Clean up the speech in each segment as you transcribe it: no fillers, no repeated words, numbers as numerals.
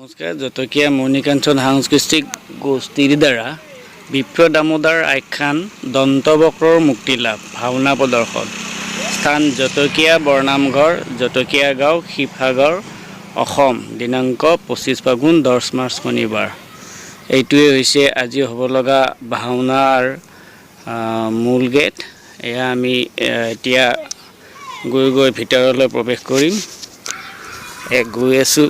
নমস্কাৰ জটকীয়া মণিকাঞ্চন সাংস্কৃতিক গোষ্ঠীৰ দ্বাৰা বিপ্ৰ দামোদৰ আখ্যান দন্তবক্ৰৰ মুক্তি লাভ ভাওনা প্ৰদৰ্শন স্থান জটকীয়া বৰনামঘৰ জটকীয়া গাঁও শিৱসাগৰ অসম দিনাংক 25 ফাগুন 10 মাৰ্চ শনিবাৰ এইটোৱে হৈছে আজি হ'ব লগা ভাওনাৰ মূল গেট এয়া আমি এতিয়া গৈ ভিতৰলৈ প্ৰৱেশ কৰিম গৈ আছো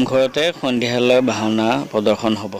ঘৰতে সন্ধিয়ালৈ ভাওনা প্ৰদৰ্শন হ'ব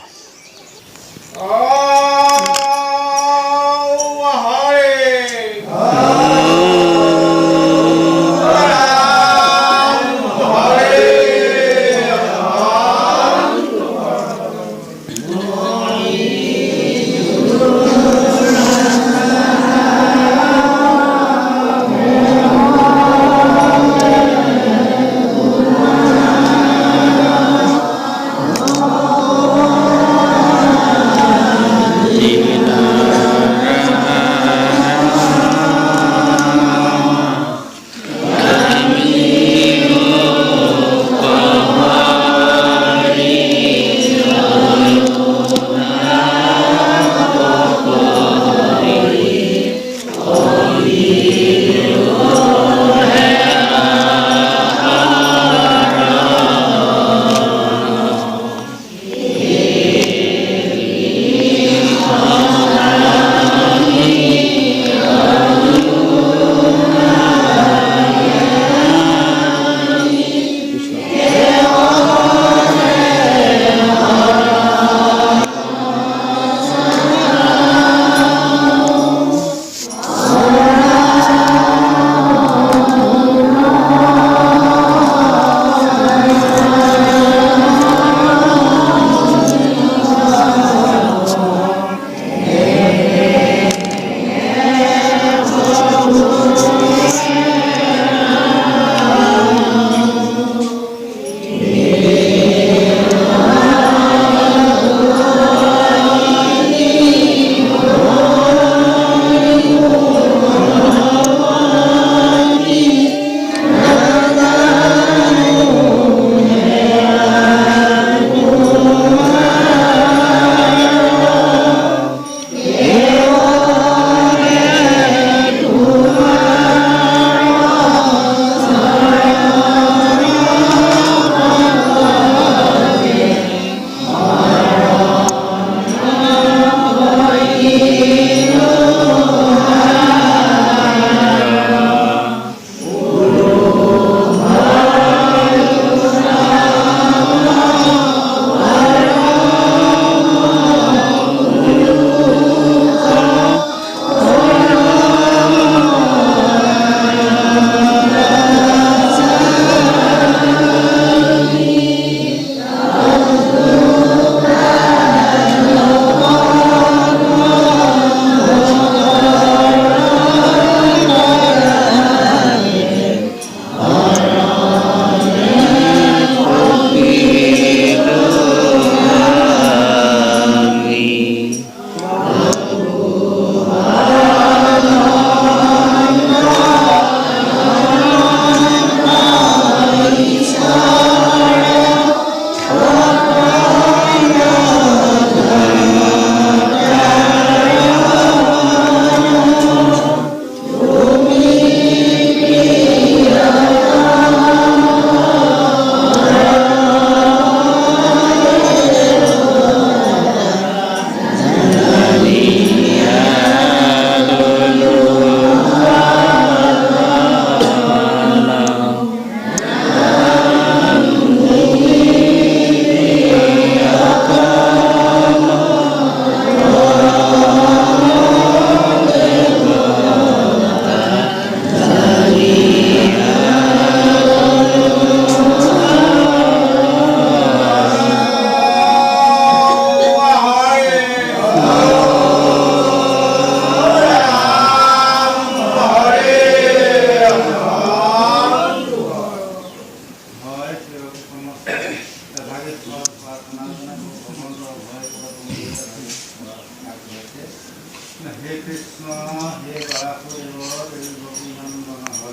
हे कृष्ण हे बासुदेव हे गोपीनंदन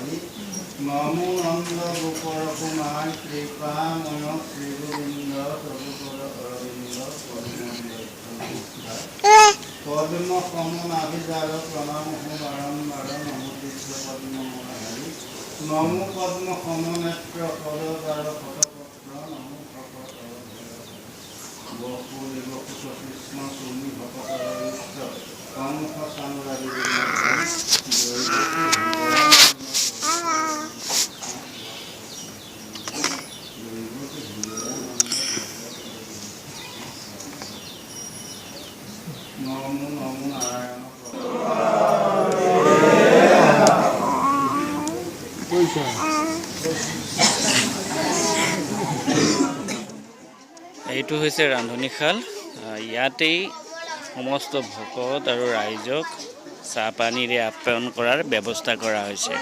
নমো নন্দ গোপর কুমার কৃপাময় শ্রী গোবিন্দ তদুপর অরবিন্দ পদ্ম কমনাভিজাল প্রণাম বারম্বার নমো তীর্থ পদ্ম হরি নমো পদ্ম কমনেত্র পদদার পদপত্র নমো বকুল বকুশ কৃষ্ণ সুমি ভকত কংস সাংরাজি নমো নমো নারায়ণ এইটো হৈছে ৰান্ধনীশাল ইয়াতেই সমস্ত ভকত আৰু ৰাইজক চাহ পানীৰে আপ্যায়ন কৰাৰ ব্যৱস্থা কৰা হৈছে।